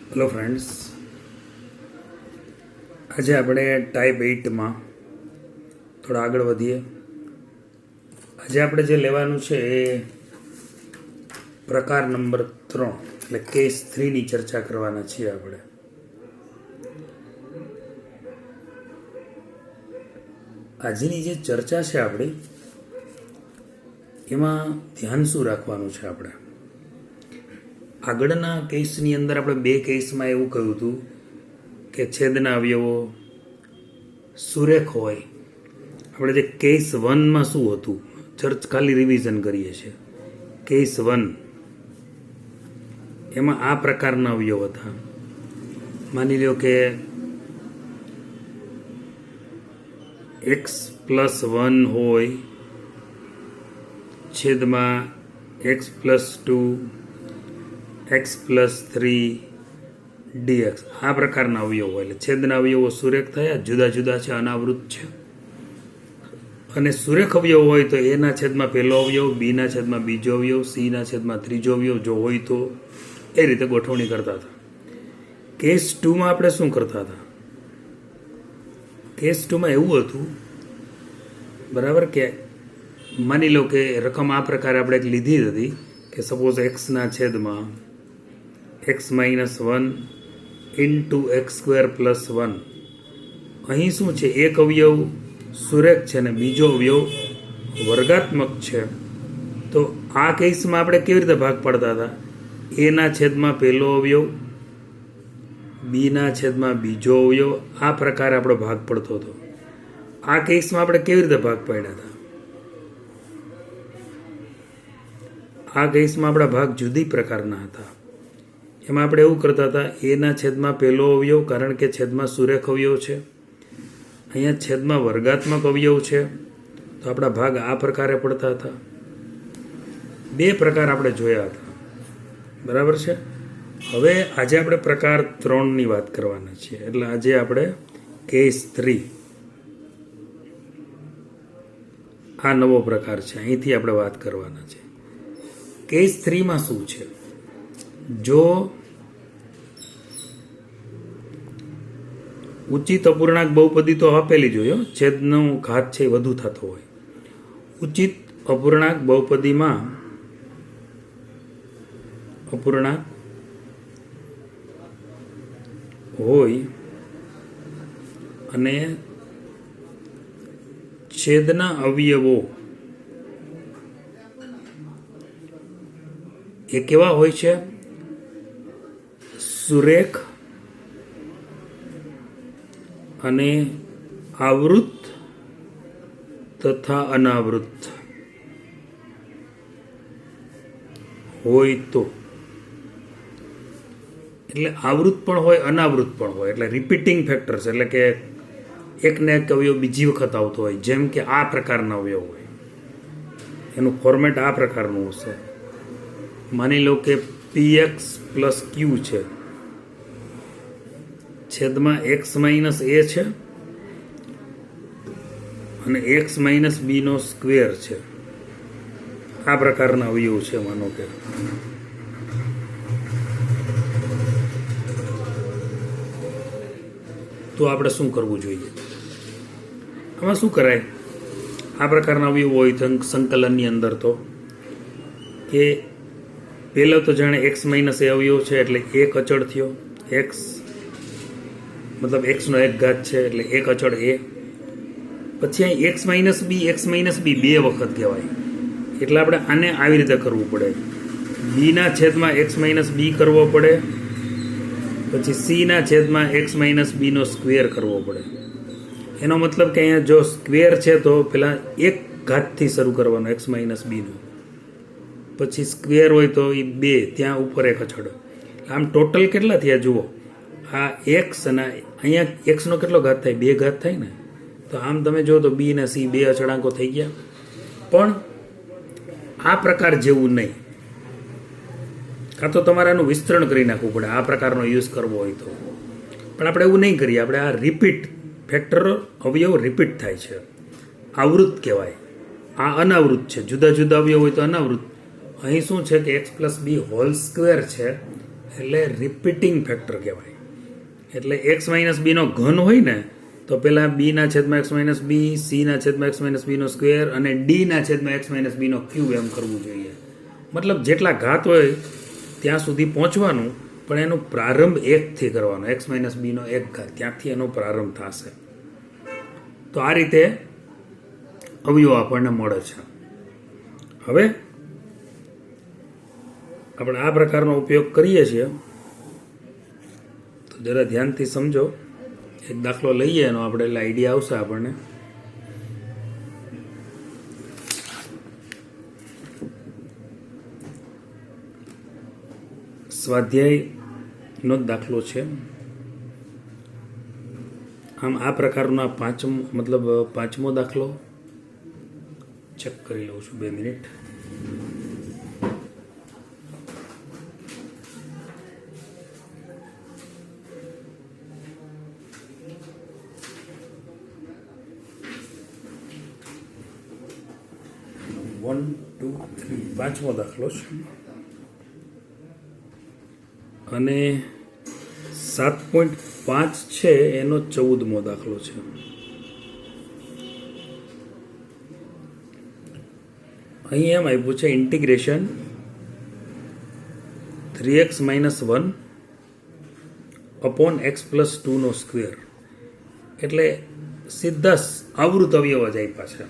Hello friends, આજે આપણે type 8માં થોડા આગળ વધીએ. આજે આપણે જે લેવાનું છે એ પ્રકાર નંબર 3 એટલે કેસ 3ની ચર્ચા કરવાના છીએ. આપણે આજની જે ચર્ચા છે આપણી એમાં ધ્યાન શું રાખવાનું છે? આપણે આગળના કેસની અંદર આપણે 2 કેસમાં એવું કહ્યું હતું કે છેદના અવયવો સુરેખ હોય. આપણે જે કેસ 1માં શું હતું ખાલી રિવિઝન કરીએ છીએ. કેસ 1 એમાં આ પ્રકારના અવયવ હતા. માની લો કે x+1 હોય છેદમાં x+2 x+3 dx. આ પ્રકારના અવયવો હોય એટલે છેદના અવયવો સુરેખ થયા, જુદા જુદા છે, અનાવૃત છે. અને સુરેખ અવયવ હોય તો એના છેદમાં પહેલો અવયવ, બીના છેદમાં બીજો અવયવ, સીના છેદમાં ત્રીજો અવયવ જો હોય તો એ રીતે ગોઠવણી કરતા હતા. કેસ 2માં આપણે શું કરતા હતા? કેસ 2માં એવું હતું, બરાબર, કે માની લો કે રકમ આ પ્રકારે આપણે એક લીધી હતી કે સપોઝ એક્સના છેદમાં x-1 ઇન્ટુ x² + 1. અહીં શું છે? એક અવયવ સુરેખ છે ને બીજો અવયવ વર્ગાત્મક છે. તો આ કેસમાં આપણે કેવી રીતે ભાગ પાડતા હતા? એના છેદમાં પહેલો અવયવ, બીના છેદમાં બીજો અવયવ, આ પ્રકારે આપણો ભાગ પડતો હતો. આ કેસમાં આપણે કેવી રીતે ભાગ પાડ્યા હતા? આ કેસમાં આપણા ભાગ જુદી પ્રકારના હતા. એમાં આપણે એવું કરતા હતા, એના છેદમાં પહેલો અવયવ, કારણ કે છેદમાં સુરેખ અવયવ છે, અહીંયા છેદમાં વર્ગાત્મક અવયવ છે, તો આપણા ભાગ આ પ્રકારે પડતા હતા. 2 પ્રકાર આપણે જોયા હતા, બરાબર છે. હવે આજે આપણે પ્રકાર 3ની વાત કરવાના છીએ. એટલે આજે આપણે કેસ 3 આ નવો પ્રકાર છે, અહીંથી આપણે વાત કરવાના છે. કેસ 3માં શું છે? જો ઉચિત અપૂર્ણાંક બહુપદી તો આપેલી જ હોય, છેદનો ઘાત છે વધુ થતો હોય. ઉચિત અપૂર્ણાંક બહુપદીમાં અપૂર્ણાંક હોય અને છેદના અવયવો એ કેવા હોય છે? સુરેખ અને આવૃત તથા અનાવૃત હોય તો. એટલે આવૃત પણ હોય, અનાવૃત પણ હોય, એટલે રિપીટિંગ ફેક્ટર્સ, એટલે કે એકને એક અવયવ બીજી વખત આવતો હોય. જેમ કે આ પ્રકારના અવયવ હોય, એનું ફોર્મેટ આ પ્રકારનું હશે. માની લો કે px+q છે, છેદમાં x-a છે અને x-b² છે. આ પ્રકારના અવયવ છે. માનો કે તો આપણે શું કરવું જોઈએ? આમાં શું કરાય? આ પ્રકારના અવયવ હોય તો સંકલનની અંદર તો કે પહેલો તો જાણે x- એ અવયવ છે એટલે એક અચળ થયો, x મતલબ xનો એક ઘાત છે એટલે એક અચળ a. પછી અહીં x-b 2 વખત કહેવાય, એટલે આપણે આને આવી રીતે કરવું પડે. બીના છેદમાં x-b કરવો પડે, પછી સીના છેદમાં x-b² કરવો પડે. એનો મતલબ કે અહીંયા જો સ્ક્વેર છે તો પેલા એક ઘાતથી શરૂ કરવાનો x-b નો, પછી સ્ક્વેર હોય તો એ 2, ત્યાં ઉપર એક અચળ. આમ ટોટલ કેટલા થયા જુઓ. આ x અને અહીંયા xનો કેટલો ઘાત થાય? 2 ઘાત થાય ને. તો આમ તમે જો તો b અને c 2 અચળાંકો થઈ ગયા. પણ આ પ્રકાર જેવું નહીં. કાં તો તમારે આનું વિસ્તરણ કરી નાખવું પડે આ પ્રકારનો યુઝ કરવો હોય તો. પણ આપણે એવું નહીં કરીએ. આપણે આ રિપીટ ફેક્ટર અવયવ રિપીટ થાય છે, આવૃત કહેવાય. આ અનાવૃત છે, જુદા જુદા અવયવ હોય તો અનાવૃત. અહીં શું છે કે x+b² છે એટલે રિપીટિંગ ફેક્ટર કહેવાય. એટલે એક્સ માઇનસ બીનો ઘન હોય ને તો પેલા બીના છેદમાં એક્સ માઇનસ બી, સીના છેદમાં એક્સ માઇનસ બીનો સ્ક્વેર અને ડીના છેદમાં એક્સ માઇનસ બીનો ક્યુબ એમ કરવું જોઈએ. મતલબ જેટલા ઘાત હોય ત્યાં સુધી પહોંચવાનું, પણ એનો પ્રારંભ 1થી કરવાનો. એક્સ માઇનસ બીનો 1 ઘાત ત્યાંથી એનો પ્રારંભ થશે. તો આ રીતે અવયવ આપણને મળે છે. હવે આપણે આ પ્રકારનો ઉપયોગ કરીએ છીએ તો જરા ધ્યાનથી સમજો. એક દાખલો લઈએ એનો આપણે એટલે આઈડિયા આવશે આપણને. સ્વાધ્યાયનો જ દાખલો છે. આમ આ પ્રકારનો પાંચમો દાખલો ચેક કરી લઉં છું. 2 મિનિટ. પાંચમો દાખલો છે અને 7.5 છે એનો 14મો દાખલો છે. અહીં એમ આપ્યું છે ઇન્ટિગ્રેશન 3x - 1 અપોન x + 2 નો સ્ક્વેર. એટલે સીધા આવૃત અવયવ જ આપ્યા છે.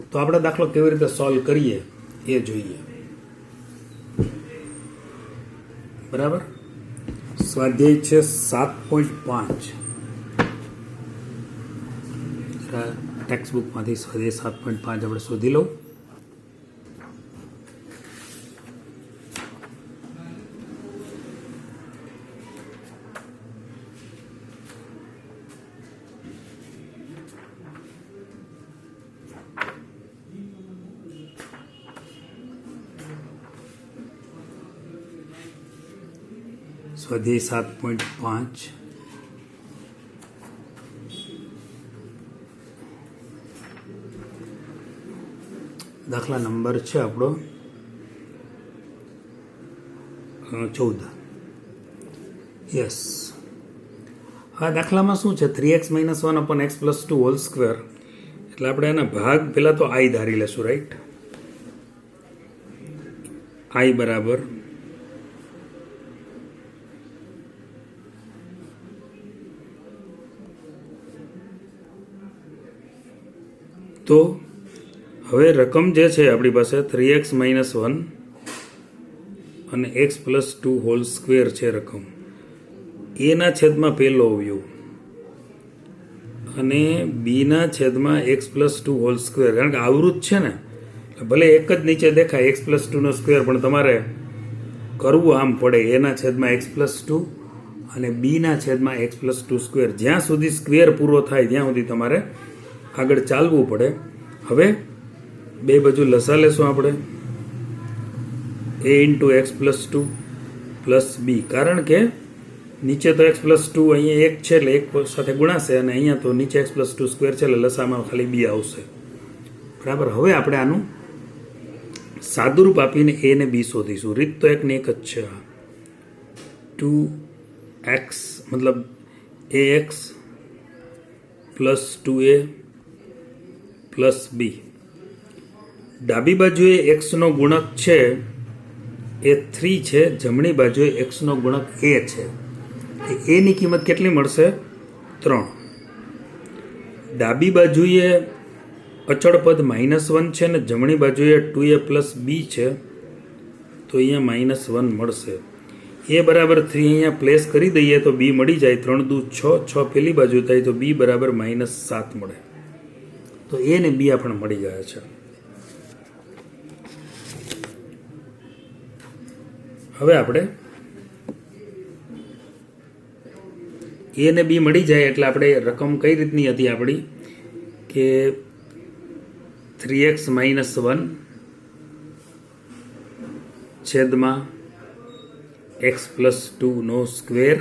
તો આપણે દાખલો કેવી રીતે સોલ્વ કરીએ એ જોઈએ. બરાબર. સ્વાધ્યાય છે 7.5. ટેક્સ્ટ બુકમાંથી સ્વાધ્યાય 7.5 આપણે શોધી લઉં. સ્વાધ્યાય 7.5 દાખલા નંબર છે આપણો 14. યસ. આ દાખલામાં શું છે 3x - 1 upon x + 2 whole square. એટલે આપણે એના ભાગ પહેલાં તો i ધારી લેશું. રાઈટ. i બરાબર તો હવે રકમ જે છે આપણી પાસે 3x - 1 અને x + 2 હોલ સ્ક્વેર છે રકમ. એના છેદમાં પહેલો અવયવ અને બીના છેદમાં x + 2 હોલ સ્ક્વેર. કારણ કે આવૃત છે ને, ભલે એક જ નીચે દેખાય x + 2 નો સ્ક્વેર, પણ તમારે કરવું આમ પડે એના છેદમાં x + 2 અને બીના છેદમાં x + 2 સ્ક્વેર. જ્યાં સુધી સ્ક્વેર પૂરો થાય ત્યાં સુધી તમારે આગળ ચાલવું પડે. હવે બે બાજુ લસા લેશું આપણે. a × x + 2 + b. કારણ કે નીચે તો x + 2 અહીંયા 1 છે એટલે 1 સાથે ગુણાશે, અને અહીંયા તો નીચે x + 2 સ્ક્વેર છે એટલે લસામાં ખાલી b આવશે. બરાબર. હવે આપણે આનું સાદુરૂપ આપીને a ને b શોધીશું. રીત તો એક ને એક જ છે. 2x મતલબ ax + 2a + b. ડાબી બાજુએ x નો ગુણક છે એ 3 છે, જમણી બાજુએ x નો ગુણક a છે. a ની કિંમત કેટલી મળશે? 3. ડાબી બાજુએ અચળ પદ -1 છે ને જમણી બાજુએ 2a + b છે, તો અહીંયા -1 મળશે. a બરાબર 3 અહીંયા પ્લેસ કરી દઈએ તો b મળી જાય. 3 દુ 6, 6 પેલી બાજુ થાય તો b બરાબર -7 મળે. તો a ને b આપણને મળી ગયા છે. હવે આપણે a ને b મળી જાય એટલે આપણે રકમ કઈ રીતની હતી આપણી કે 3x - 1 છેદમાં x + 2 નો square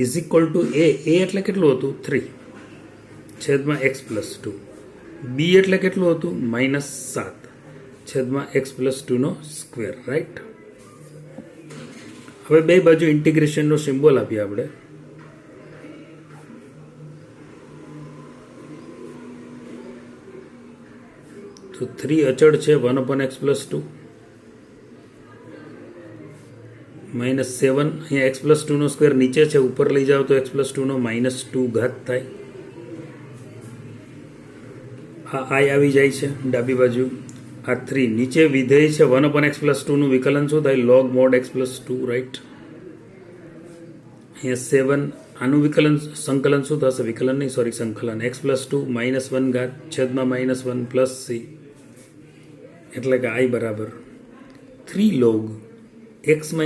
is equal to a એટલે કેટલું હતું? 3 છેદમાં x + 2. b એટલે કેટલું હતું? -7 છેદમાં x + 2 નો સ્ક્વેર. રાઈટ. હવે બે બાજુ ઇન્ટિગ્રેશનનો સિમ્બોલ આપીએ આપણે. તો 3 અચળ છે 1/x+2 -7. અહીંયા x+2 નો સ્ક્વેર નીચે છે, ઉપર લઈ જાઓ તો x+2 નો -2 ઘાત થાય. આ i આવી જાય છે ડાબી બાજુ. આ 3 નીચે વિધેય છે 1/x+2 નું વિકલન શું થાય? log mod x+2, right. અહીંયા 7 આનું વિકલન સંકલન શું થશે? વિકલન નહીં, સોરી, સંકલન. x+2 -1 ઘાત છેદમાં -1 પ્લસ c, એટલે કે i બરાબર 3 log x +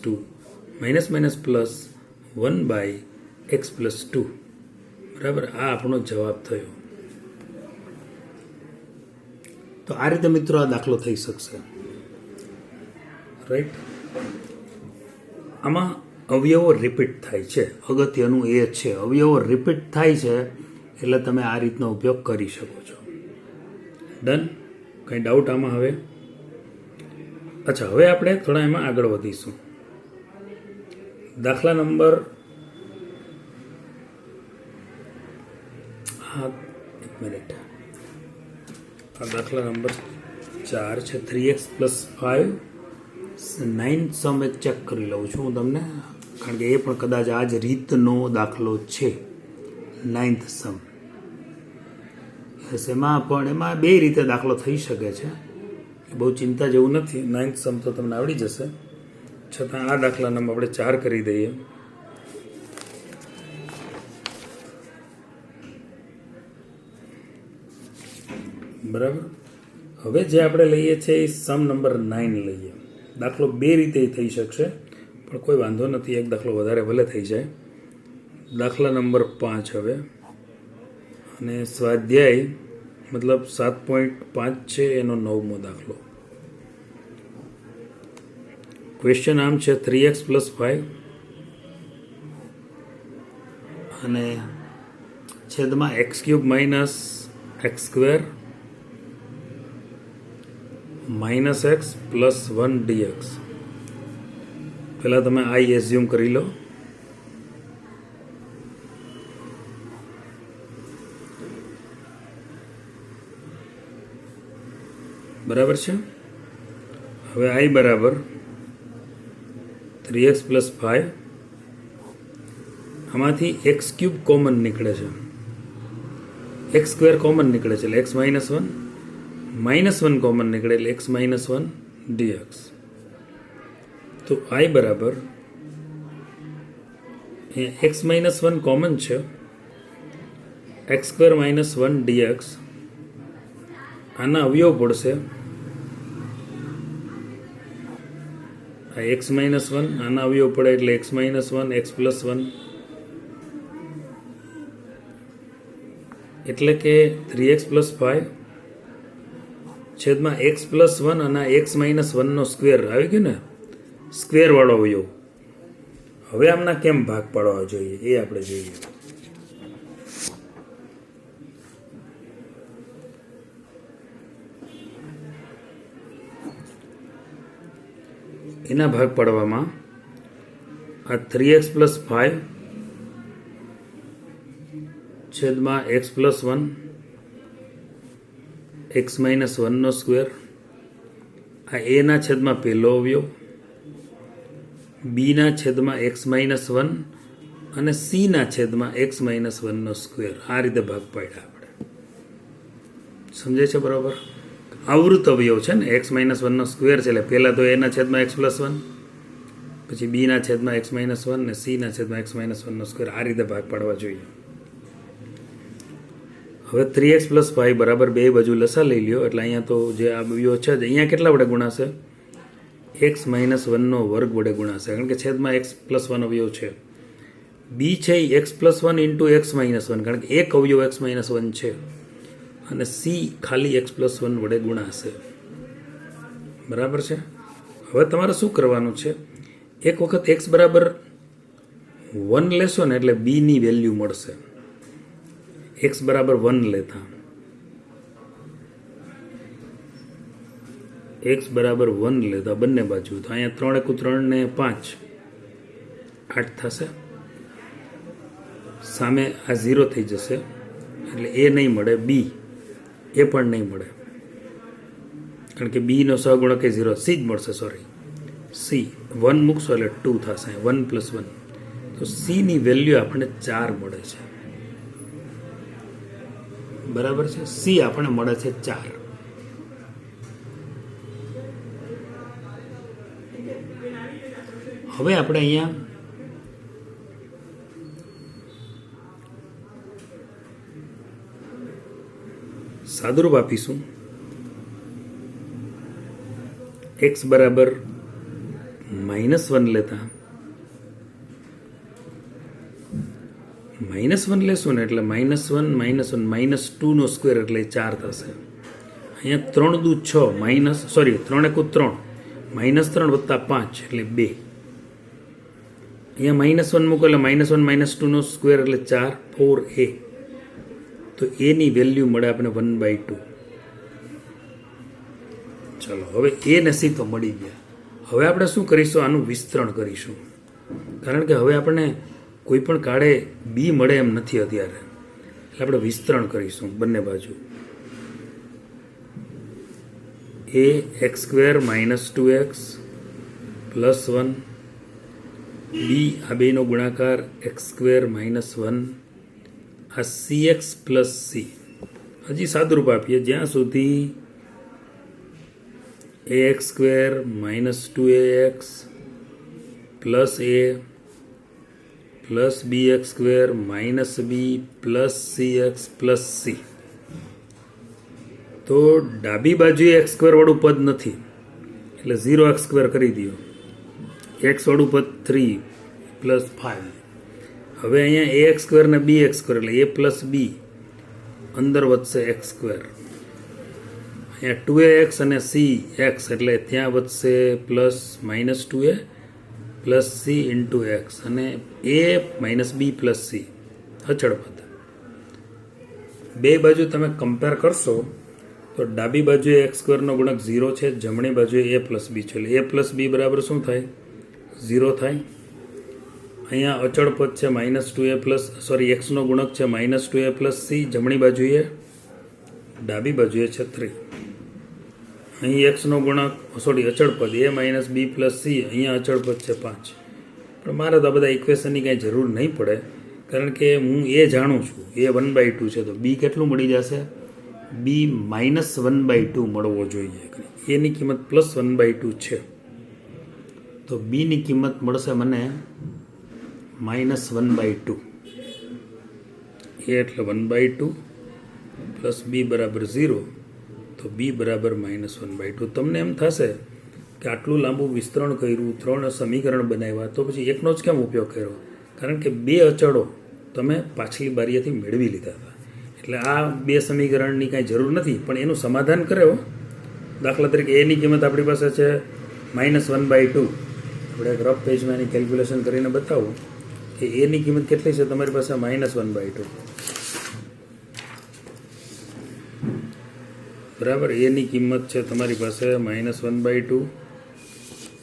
2 પ્લસ 1/x+2. બરાબર, આ આપણો જવાબ થયો. તો આ રીતે મિત્રો આ દાખલો થઈ શકશે, રાઈટ. આમાં અવયવો રિપીટ થાય છે, અગત્યનું એ છે. અવયવો રિપીટ થાય છે એટલે તમે આ રીતનો ઉપયોગ કરી શકો છો. ડન? કંઈ ડાઉટ આમાં હવે? અચ્છા, હવે આપણે થોડા એમાં આગળ વધીશું. દાખલા નંબર, હા એક મિનિટ, આ દાખલા નંબર 4 છે. 3x + 5 9th સમ એક ચેક કરી લઉં છું હું તમને, કારણ કે એ પણ કદાચ આ જ રીતનો દાખલો છે. 9th સમ એમાં બે રીતે દાખલો થઈ શકે છે, બહુ ચિંતા જેવું નથી. 9th સમ તો તમને આવડી જશે. છતાં આ દાખલાનામાં આપણે 4 કરી દઈએ. બરાબર, હવે જે આપણે લઈએ છીએ એ સમ નંબર 9 લઈએ. દાખલો બે રીતે થઈ શકશે, પણ કોઈ વાંધો નથી, એક દાખલો વધારે ભલે થઈ જાય. દાખલા નંબર 5 હવે, અને સ્વાધ્યાય મતલબ 7.5 છે, એનો 9મો દાખલો. ક્વેશ્ચન આમ છે 3x + 5 અને છેદમાં x³ - x² - x + 1 dx. પહેલાં તમે i એઝ્યુમ કરી લો. બરાબર છે. હવે i બરાબર 3x + 5, આમાંથી x³ કોમન નીકળે છે, x² કોમન નીકળે છે એટલે x - 1, -1 કોમન નીકળે એટલે x - 1 dx. તો i બરાબર x - 1 કોમન છે, x² - 1 dx. આના અવયવ પડશે, આ x - 1 આના અવયવ પડે એટલે x - 1 x + 1, એટલે કે 3x + 5 છેદમાં x + 1 અને x - 1 નો સ્ક્વેર આવી ગયો ને, સ્ક્વેર વાળો અવયવ. હવે આમના કેમ ભાગ પાડવા જોઈએ એ આપણે જોઈએ. એના ભાગ પાડવામાં આ 3x + 5 છેદમાં x + 1 x - 1 નો સ્ક્વેર, આ a ના છેદમાં પહેલો અવયવ, b ના છેદમાં x - 1 અને c ના છેદમાં x - 1 નો સ્ક્વેર. આ રીતે ભાગ પાડ્યા આપણે. સમજે છે બરાબર? આવૃત અવયવ છે ને, x - 1 નો સ્ક્વેર છે એટલે પહેલા તો a ના છેદમાં x + 1, પછી b ના છેદમાં x - 1 અને c ના છેદમાં x - 1 નો સ્ક્વેર. આ રીતે ભાગ પાડવા જોઈએ. હવે 3x + 5 બરાબર બે બાજુ લસા લઈ લ્યો, એટલે અહીંયા તો જે આ અવયવ છે અહીંયા કેટલા વડે ગુણાશે? x - 1 નો વર્ગ વડે ગુણાશે, કારણ કે છેદમાં x + 1 અવયવ છે. b છે x + 1 × x - 1, કારણ કે એક અવયવ x - 1 છે, અને c ખાલી x + 1 વડે ગુણાશે. બરાબર છે. હવે તમારે શું કરવાનું છે? એક વખત x બરાબર 1 લેશો ને એટલે b ની વેલ્યુ મળશે. x બરાબર 1 લેતા એક્સ બરાબર 1 લેતા બંને બાજુ, તો અહીંયા 3 એકુ 3 ને 5 8 થશે. સામે આ 0 થઈ જશે એટલે એ નહીં મળે, બી એ પણ નહીં મળે કારણ કે બીનો સહગુણક એ 0, સી જ મળશે. સોરી, સી 1 મૂકશો એટલે 2 થશે, 1 + 1. તો સીની વેલ્યુ આપણને 4 મળે છે. બરાબર છે, સી આપણને મળે છે 4. હવે આપણે અહીંયા સાદુરૂપ આપીશું. x બરાબર -1 લેતા -1 લેશું ને એટલે -1 -2 નો સ્ક્વેર એટલે 4 થશે. અહીંયા 3 દુ 6 3 એકુ 3 -3 + 5 એટલે 2. અહીંયા -1 મૂકો એટલે -1 -2 નો સ્ક્વેર એટલે 4, 4a. તો એની વેલ્યુ મળે આપણે 1/2. ચલો, હવે એ ને સી તો મળી ગયા. હવે આપણે શું કરીશું? આનું વિસ્તરણ કરીશું, કારણ કે હવે આપણે કોઈ પણ કાળે બી મળે એમ નથી અત્યારે, એટલે આપણે વિસ્તરણ કરીશું બંને બાજુ. એ x² - 2x + 1, બી આ બેનો ગુણાકાર x² - 1, આ cx + c. હજી સાદુરૂપ આપીએ જ્યાં સુધી ax² - 2ax + a + bx² - b + cx + c. તો ડાબી બાજુએ x² વાળું પદ નથી એટલે 0x² કરી દો. x વાળું પદ 3 + 5. હવે અહીંયા ax² ને bx² એટલે a + b, અંદર વધશે x². અહીંયા 2ax અને cx એટલે ત્યાં વધશે +-2a + c × x અને a - b + c અચળ પદ. બે બાજુ તમે કમ્પેર કરશો તો ડાબી બાજુએ x² નો ગુણક 0 છે, જમણી બાજુએ a + b છે એટલે a + b બરાબર શું થાય? 0 થાય. અહીંયા અચળ પદ છે -2a x નો ગુણક છે -2a + c, જમણી બાજુએ, ડાબી બાજુએ છે 3. અહીં x નો ગુણક અચળ પદ a - b + c, અહીંયા અચળ પદ છે 5. પણ મારે તો આ બધા ઇક્વેશનની કાંઈ જરૂર નહીં પડે કારણ કે હું એ જાણું છું એ 1/2 છે, તો b કેટલું મળી જશે? b -1/2 મળવો જોઈએ. એની કિંમત +1/2 છે, તો b ની કિંમત મળશે મને -1/2. a એટલે 1/2 + b બરાબર 0, તો b બરાબર -1/2. તમને એમ થશે કે આટલું લાંબુ વિસ્તરણ કર્યું, 3 સમીકરણ બનાવ્યા, તો પછી એકનો જ કેમ ઉપયોગ કર્યો? કારણ કે 2 અચળો તમે પાછલી બારીએથી મેળવી લીધા હતા, એટલે આ 2 સમીકરણની કાંઈ જરૂર નથી. પણ એનું સમાધાન કર્યો. દાખલા તરીકે એની કિંમત આપણી પાસે છે -1/2. આપણે એક રફ પેજમાં એની કેલ્ક્યુલેશન કરીને બતાવું કે એની કિંમત કેટલી છે તમારી પાસે? -1/2. બરાબર, એની કિંમત છે તમારી પાસે -1/2.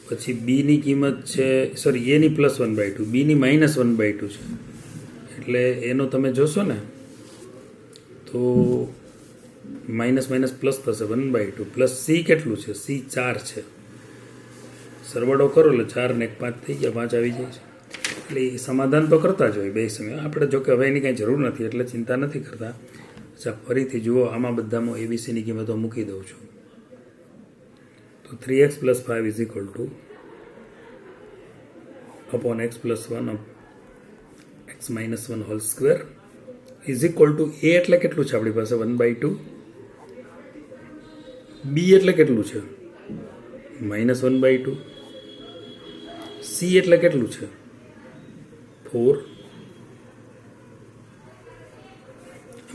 પછી બીની કિંમત છે એની +1/2, બીની -1/2 છે, એટલે એનો તમે જોશો ને તો માઇનસ પ્લસ થશે 1/2 પ્લસ સી કેટલું છે? સી 4 છે. સરવાળો કરો એટલે 4 ને 1 5 થઈ ગયા, 5 આવી જાય છે. એટલે એ સમાધાન તો કરતા જ હોય બે સમય. આપણે જો કે હવે એની કાંઈ જરૂર નથી એટલે ચિંતા નથી કરતા. અચ્છા, ફરીથી જુઓ, આમાં બધામાં એબીસીની કિંમતો મૂકી દઉં છું. તો 3x + 5 = x + 1 x - 1 whole square = a એટલે કેટલું છે આપણી પાસે? 1/2. બી એટલે કેટલું છે? -1/2. સી એટલે કેટલું છે? 4.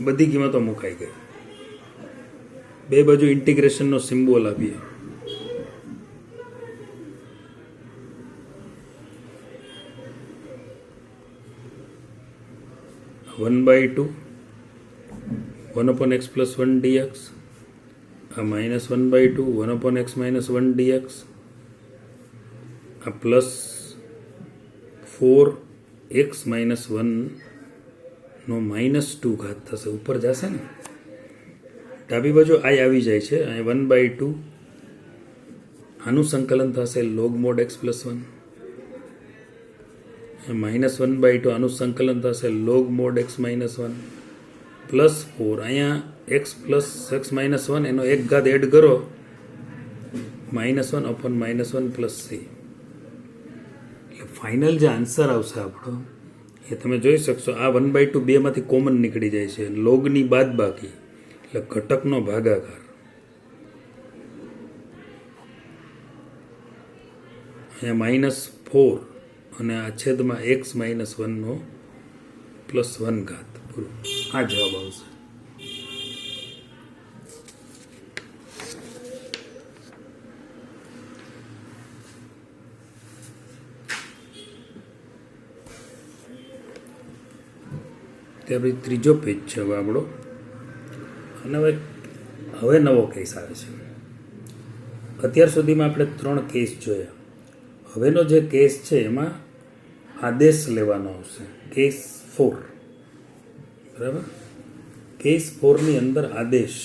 બધી કિંમતો મુકાઈ ગઈ. બે બાજુ ઇન્ટિગ્રેશનનો સિમ્બોલ આપીએ. (1/2) 1/x + 1 dx. આ -1/2 1/x - 1 dx, આ પ્લસ 4x - 1 નો -2 ઘાત થશે, ઉપર જશે ને ડાબી બાજુ આ આવી જાય છે, અહીં 1/2 આનું સંકલન થશે log mod x + 1, -1/2 આનું સંકલન થશે log mod x - 1 પ્લસ 4 અહીંયા x પ્લસ x - 1 એનો એક ઘાત એડ કરો -1/-1 + c. એટલે ફાઇનલ જે આન્સર આવશે આપણો એ તમે જોઈ શકશો, આ 1/2 બેમાંથી કોમન નીકળી જાય છે, લોગની બાદ બાકી એટલે ઘટકનો ભાગાકાર. અહીંયા -4 અને આ છેદમાં x - 1 નો +1 ઘાત. પૂરું, આ જવાબ આવશે. તે આપણી ત્રીજો પેજ છે હવે આપણો, અને હવે નવો કેસ આવે છે. અત્યાર સુધીમાં આપણે 3 કેસ જોયા. હવેનો જે કેસ છે એમાં આદેશ લેવાનો આવશે, કેસ 4. બરાબર, કેસ 4 ની અંદર આદેશ.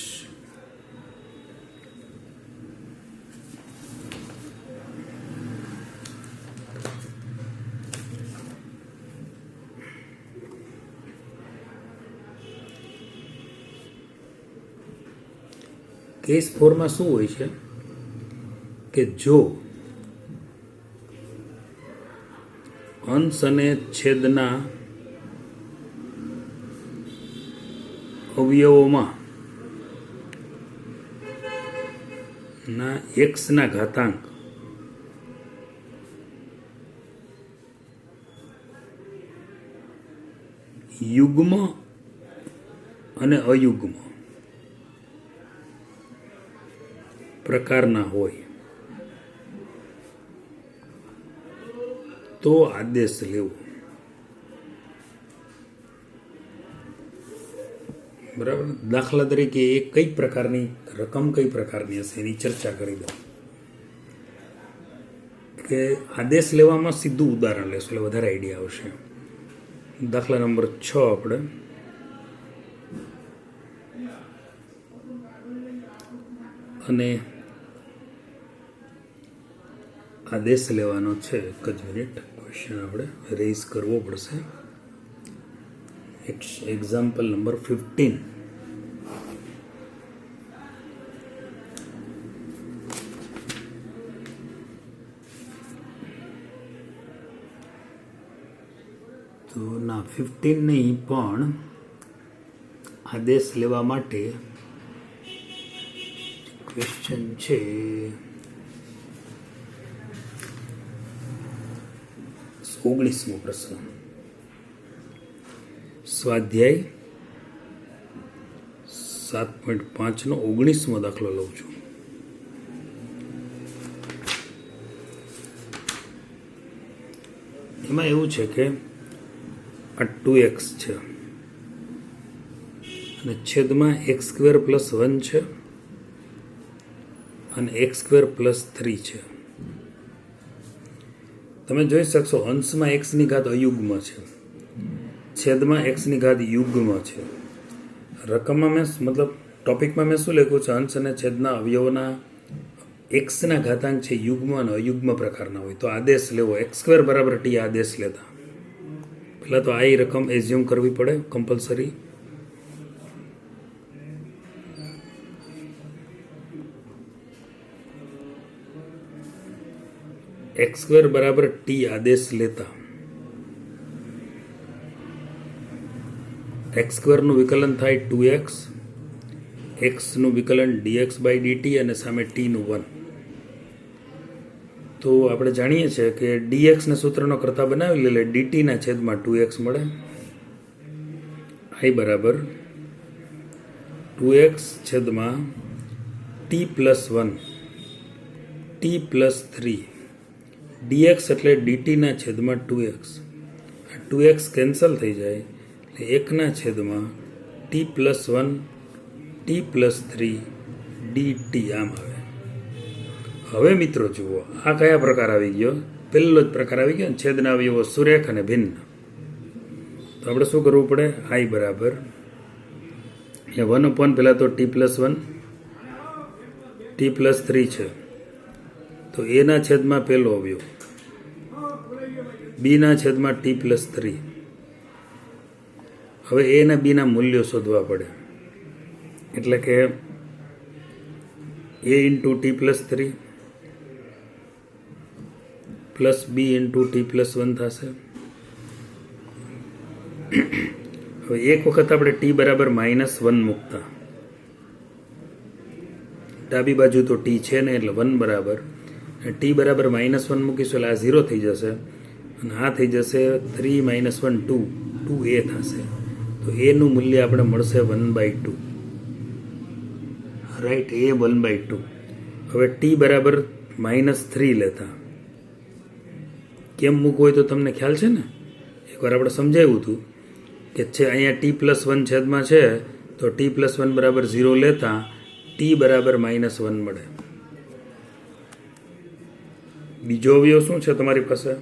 કેસ 4 માં શું હોય છે કે જો અંશ અને છેદના અવયવોમાં ના x ના ઘાતાંક યુગ્મ અને અયુગ્મ પ્રકારના હોય તો આદેશ લેવો. બરાબર, દાખલા તરીકે એ કઈ પ્રકારની રકમ કઈ પ્રકારની હશે એની ચર્ચા કરી દો. કે આદેશ લેવામાં સીધું ઉદાહરણ લેશું એટલે વધારે આઈડિયા આવશે. દાખલા નંબર 6 આપણે અને આદેશ લેવાનો છે. એક જ મિનિટ, ક્વેશ્ચન આપણે રેઝ કરવો પડશે. Example number 15. તો ના 15 નહીં, પણ આદેશ લેવા માટે ક્વેશ્ચન છે ઓગણીસમો પ્રશ્ન. સ્વાધ્યાય 7.5 નો 19મો દાખલો લઉં છું. એમાં એવું છે કે આ 2x છે અને છેદમાં x² + 1 છે અને x² + 3 છે. તમે જોઈ શકશો અંશમાં x ની ઘાત અયુગ્મ છે, છેદમાં x ની ઘાત યુગ્મ છે. રકમમાં મેં મતલબ ટોપિકમાં મેં શું લખ્યું છે, અંશ અને છેદના અવયવોના x ના ઘાતાંક છે યુગ્મ અને અયુગ્મ પ્રકારના હોય તો આદેશ લેવો. x² = t આદેશ લેતા પહેલાં તો આ રકમ એઝ્યુમ કરવી પડે કમ્પલસરી. x² = t આદેશ લેતા x² નું વિકલન થાય 2x, x નું વિકલન dx/dt અને સામે t નું 1. તો આપણે જાણીએ છીએ કે dx ને સૂત્રનો કરતા બનાવી લે dt ના છેદમાં 2x મળે. i બરાબર 2x છેદમાં t + 1 t + 3 dx એટલે dt ના છેદમાં 2x. આ 2x કેન્સલ થઈ જાય એટલે 1 ના છેદમાં t + 1 t + 3 dt આમ આવે. હવે મિત્રો જુઓ આ કયા પ્રકાર આવી ગયો? પહેલો જ પ્રકાર આવી ગયો ને, છેદના અવયવો સુરેખ અને ભિન્ન. તો આપણે શું કરવું પડે? i બરાબર એ 1 પહેલાં તો t+1 t+3 છે, તો એના છેદમાં પહેલો અવયવ, બીના છેદમાં t+3. હવે એ અને બીના મૂલ્યો શોધવા પડે, એટલે કે a into t+3 plus b into t+1 થશે. હવે એક વખત આપણે t બરાબર -1 મૂકતા, ડાબી બાજુ તો t છે ને એટલે 1 બરાબર, t બરાબર -1 મૂકીશું એટલે આ 0 થઈ જશે, અને આ થઈ જશે 3 - 1 2a થશે. તો એનું મૂલ્ય આપણે મળશે 1/2, રાઈટ? એ 1/2. હવે t બરાબર -3 લેતા કેમ મૂકવું હોય તો તમને ખ્યાલ છે ને, એકવાર આપણે સમજાવ્યું હતું કે છે અહીંયા t+1 છેદમાં છે, તો t+1 બરાબર 0 લેતા t બરાબર -1 મળે. બીજો અવયવ શું છે તમારી પાસે?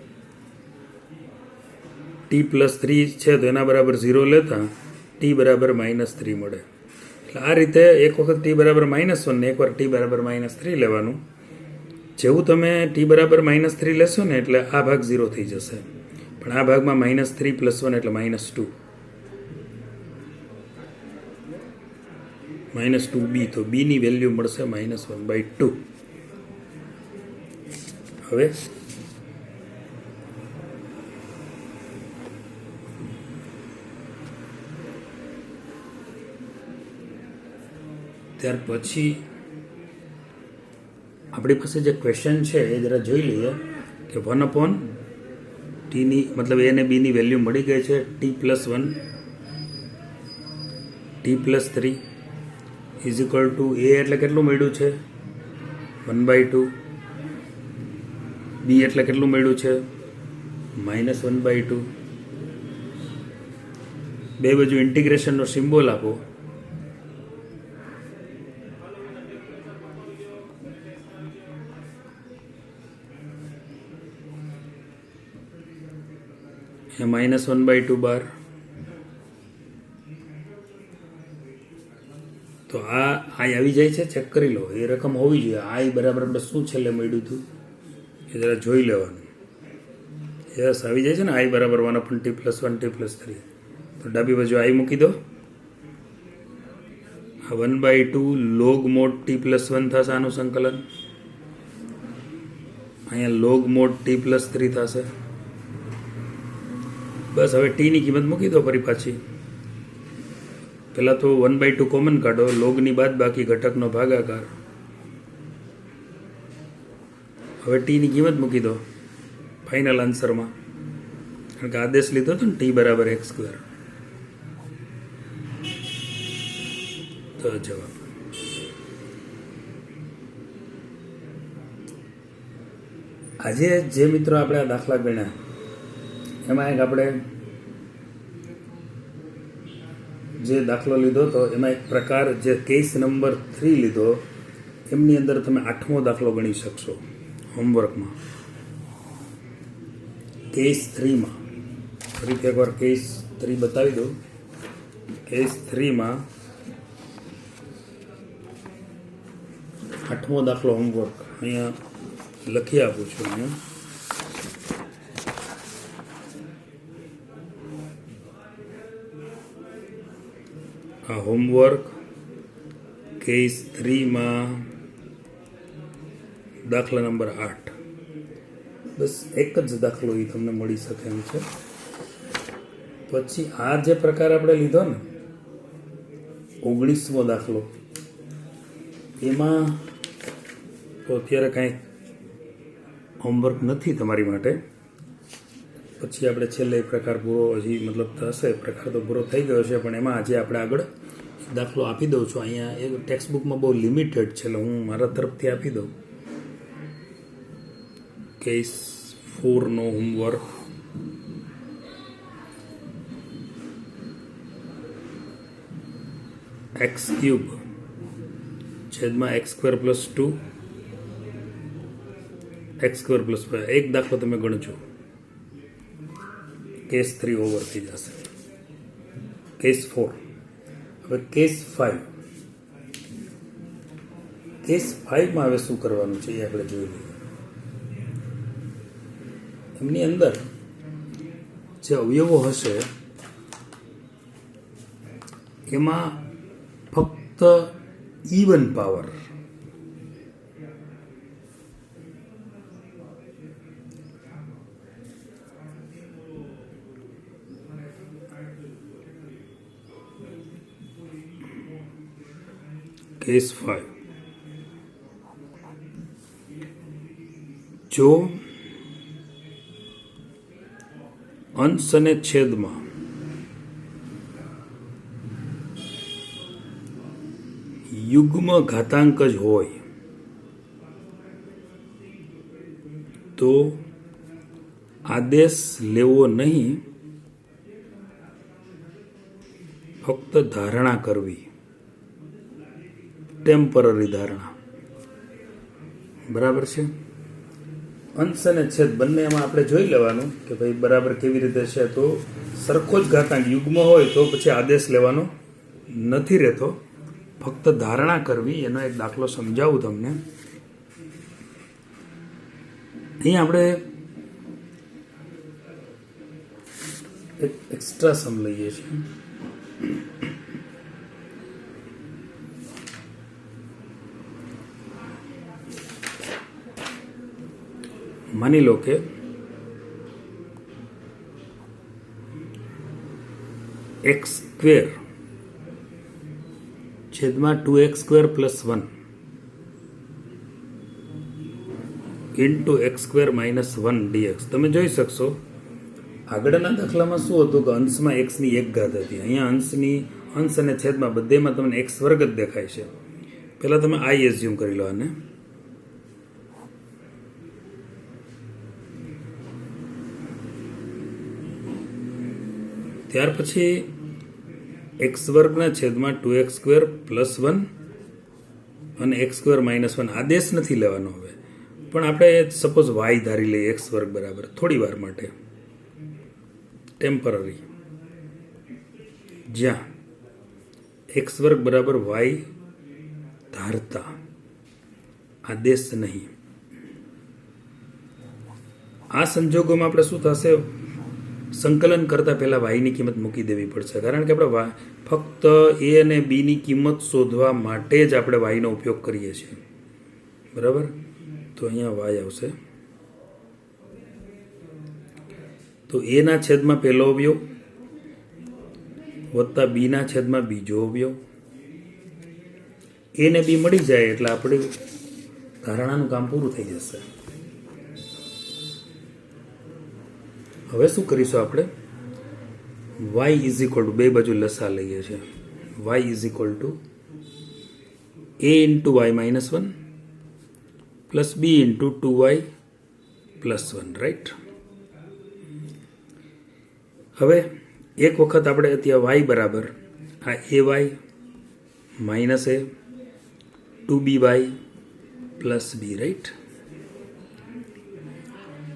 t+3 છે, તો એના બરાબર 0 લેતા t બરાબર -3 મળે. એટલે આ રીતે એક વખત t બરાબર -1 ને એકવાર t બરાબર -3 લેવાનું. જેવું તમે t બરાબર -3 લેશો ને એટલે આ ભાગ 0 થઈ જશે, પણ આ ભાગમાં -3 + 1 એટલે -2, -2b. તો b ની વેલ્યુ મળશે -1/2. હવે ત્યાર પછી આપણી પાસે જે ક્વેશ્ચન છે એ જરા જોઈ લઈએ કે 1/t ની મતલબ a અને b ની વેલ્યુ મળી ગઈ છે. t+1 t+3 is equal to a એટલે કેટલું મળ્યું છે? 1/2. b એટલે કેટલું મળ્યું છે? -1/2. બે બાજુ ઇન્ટિગ્રેશનનો સિમ્બોલ આપો. -1/2 બાર. તો આ i આવી જાય છે, ચેક કરી લો. એ રકમ હોવી જોઈએ. i બરાબર આપણે શું છેલ્લે મળ્યું હતું એ જરા જોઈ લેવાનું. યસ, આવી જાય છે ને, i બરાબર 1/t+1 t+3. તો ડાબી બાજુ i મૂકી દો. આ 1/2 log mod t+1 થશે આનું સંકલન. અહીંયા log mod t+3 થશે. બસ હવે t ની કિંમત મૂકી દો ફરી પાછી. પહેલાં તો 1/2 કોમન કાઢો, લોગની બાદ બાકી ઘટકનો ભાગાકાર. હવે t ની કિંમત મૂકી દો ફાઇનલ આન્સરમાં, કારણ કે આદેશ લીધો હતો ને t બરાબર x². તો જવાબ આજે જે મિત્રો આપણે આ દાખલા ગણ્યા એમાં એક આપણે જે દાખલો લીધો હતો એમાં એક પ્રકાર જે કેસ નંબર 3 લીધો, એમની અંદર તમે 8મો દાખલો ગણી શકશો હોમવર્કમાં. કેસ 3માં ફરીથી એકવાર કેસ 3 બતાવી દો. કેસ 3માં 8મો દાખલો હોમવર્ક અહીંયા લખી આપું છું. અહીંયા આ હોમવર્ક કેસ 3માં દાખલા નંબર 8. બસ એક જ દાખલો એ તમને મળી શકે એમ છે. પછી આ જે પ્રકાર આપણે લીધો ને 19મો દાખલો, એમાં તો અત્યારે કાંઈ હોમવર્ક નથી તમારી માટે. પછી આપણે છેલ્લે પ્રકાર પૂરો હજી મતલબ થશે, પ્રકાર તો પૂરો થઈ ગયો છે, પણ એમાં આજે આપણે આગળ દાખલો આપી દઉં છું. અહીંયા એક ટેક્સ્ટ બુકમાં બહુ લિમિટેડ છે, એટલે હું મારા તરફથી આપી દઉં. કેસ 4નો હોમવર્ક x³ છેદમાં x² + 2 x² + 5. એક દાખલો તમે ગણજો, કેસ 3 ઓવર થઈ જશે. કેસ 4. હવે કેસ 5. કેસ 5માં હવે શું કરવાનું છે એ આપણે જોઈ લઈએ. એમની અંદર જે અવયવો હશે એમાં ફક્ત ઇવન પાવર કેસ 5. જો અંશ અને છેદમાં યુગ્મ ઘાતાંક જ હોય તો આદેશ લેવો નહીં, ફક્ત ધારણા કરવી, ટેમ્પરરી ધારણા. બરાબર છે. અંશ અને છેદ બંનેમાં આપણે જોઈ લેવાનું કે ભાઈ બરાબર કેવી રીતે છે. તો સરખો જ ઘાતાંક યુગ્મ હોય તો પછી આદેશ લેવાનો નથી રહેતો, ફક્ત ધારણા કરવી. એનો એક દાખલો સમજાવું તમને. અહીં આપણે એક એક્સ્ટ્રા સમ લઈએ છીએ. માની લો કે x² છેદમાં 2x² + 1 ઇન્ટુ x² - 1 dx. તમે જોઈ શકશો આગળના દાખલામાં શું હતું કે અંશમાં x ની 1 ઘાત હતી. અહીંયા અંશ અને છેદમાં બધેમાં તમને x² જ દેખાય છે. પહેલાં તમે i એઝ્યુમ કરી લો આને. ત્યાર પછી x² છેદમાં 2x² + 1 અને x² - 1. આદેશ નથી લેવાનો હવે, પણ આપણે સપોઝ y ધારી લઈએ x² બરાબર થોડી વાર માટે, ટેમ્પરરી, જ્યાં x² બરાબર y ધારતા, આદેશ નહીં. આ સંજોગોમાં આપણે શું થશે, સંકલન કરતા પહેલા y ની કિંમત મૂકી દેવી પડશે, કારણ કે આપણે ફક્ત a અને b ની કિંમત શોધવા માટે જ આપણે y નો ઉપયોગ કરીએ છીએ. બરાબર. તો અહીંયા y આવશે. તો a ના છેદમાં પહેલો અવયવ વત્તા b ના છેદમાં બીજો અવયવ. a ને b મળી જાય એટલે આપણે ધારણાનું કામ પૂરું થઈ જશે. હવે શું કરીશું આપણે, y = બે બાજુ લસા લઈએ છીએ. y = a × y - 1 plus b × 2y + 1. Right. હવે એક વખત આપણે ત્યાં y બરાબર આ ay minus a 2by plus b. Right.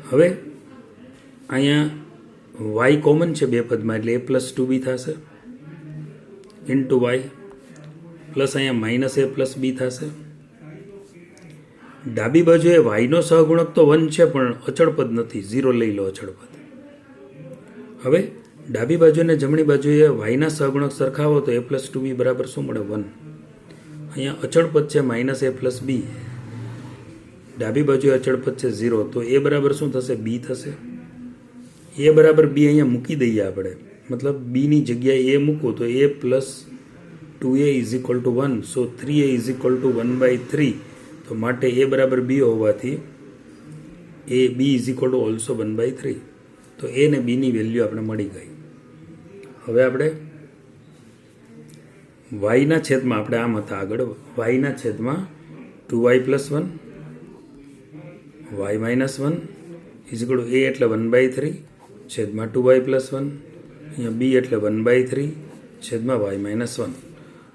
હવે અહીંયા y કોમન છે બે પદમાં એટલે a + 2b થશે ઇન્ટુ y પ્લસ અહીંયા માઇનસ a + b થશે. ડાબી બાજુએ y નો સહગુણક તો 1 છે પણ અચળ પદ નથી, 0 લઈ લો અચળ પદ. હવે ડાબી બાજુ અને જમણી બાજુએ y ના સહગુણક સરખાવો તો a + 2b બરાબર શું મળે, 1. અહીંયા અચળ પદ છે માઇનસ a + b, ડાબી બાજુએ અચળ પદ છે 0, તો a બરાબર શું થશે, b થશે. a બરાબર b અહીંયા મૂકી દઈએ આપણે, મતલબ b ની જગ્યાએ a મૂકવું તો a + 2a = 1. So 3a = 1/3. તો માટે a બરાબર b હોવાથી b also 1/3. તો a ને b ની વેલ્યુ આપણે મળી ગઈ. હવે આપણે y ના છેદમાં આપણે આમ હતા આગળ, y ના છેદમાં 2y + 1 y - 1 = a એટલે 1/3 છેદમાં 2y + 1, અહીંયા b એટલે 1/3 છેદમાં y - 1.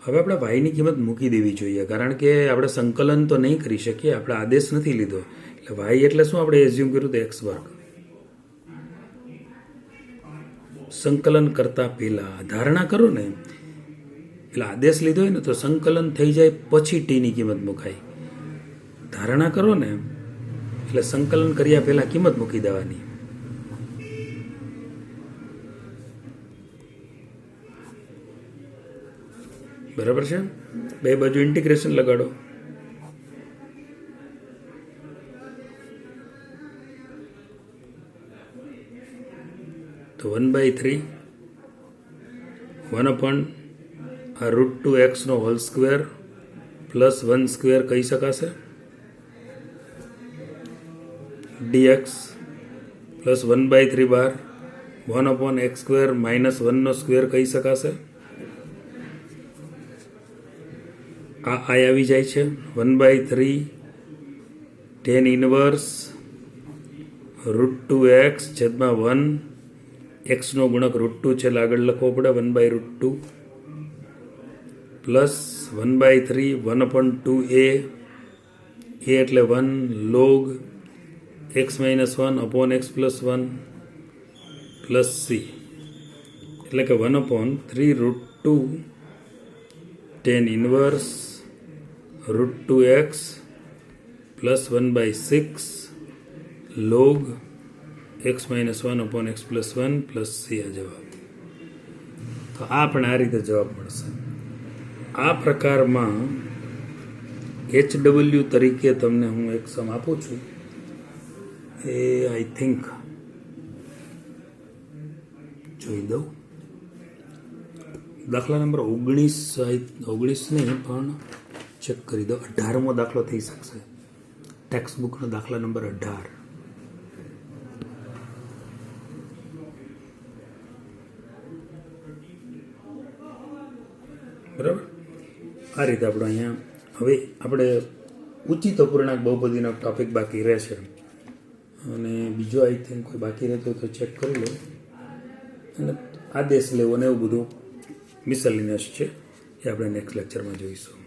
હવે આપણે વાયની કિંમત મૂકી દેવી જોઈએ, કારણ કે આપણે સંકલન તો નહીં કરી શકીએ, આપણે આદેશ નથી લીધો. એટલે વાય એટલે શું આપણે એઝ્યુમ કર્યું તો એક્સ વર્ગ. સંકલન કરતા પહેલા ધારણા કરો ને, એટલે આદેશ લીધો હોય ને તો સંકલન થઈ જાય પછી ટીની કિંમત મુકાય. ધારણા કરો ને એટલે સંકલન કર્યા પહેલા કિંમત મૂકી દેવાની. બરાબર છે? બે બાજુ ઇન્ટિગ્રેશન લગાડો. તો 1/3 1/√2x નો હોલ સ્ક્વેર પ્લસ 1 સ્ક્વેર કહી શકાશે. dx પ્લસ 1/3 બાર 1/x સ્ક્વેર માઇનસ 1 નો સ્ક્વેર કહી શકાશે. આ આવી જાય છે 1/3 tan ઇનવર્સ √2x છેદમાં 1 x નો ગુણક √2 છે એટલે આગળ લખવો પડે 1/√2 પ્લસ 1/3 1/2a એટલે 1 log x minus 1 upon x plus 1 plus c એટલે કે 1/3√2 tan inverse √2x plus 1/6 log x minus 1 upon x plus 1 plus c આ જવાબ. તો આ પણ આ રીતે જવાબ મળશે. આ પ્રકારમાં HW તરીકે તમને હું એક સમ આપું છું. એ આઈ થિંક જોઈ દઉં. દાખલા નંબર 19 નહીં પણ ચેક કરી દો. 18મો દાખલો થઈ શકશે. ટેક્સ્ટ બુકનો દાખલા નંબર 18. બરાબર. આ રીતે આપણે અહીંયા હવે આપણે ઉચિત અપૂર્ણાંક બહુપદીનો ટોપિક બાકી રહેશે, અને બીજો આઈ થિંક કોઈ બાકી રહેતો તો ચેક કરી લો, અને આદેશ લેવો ને એવું બધું મિસેલિનિયસ છે એ આપણે નેક્સ્ટ લેક્ચરમાં જોઈશું.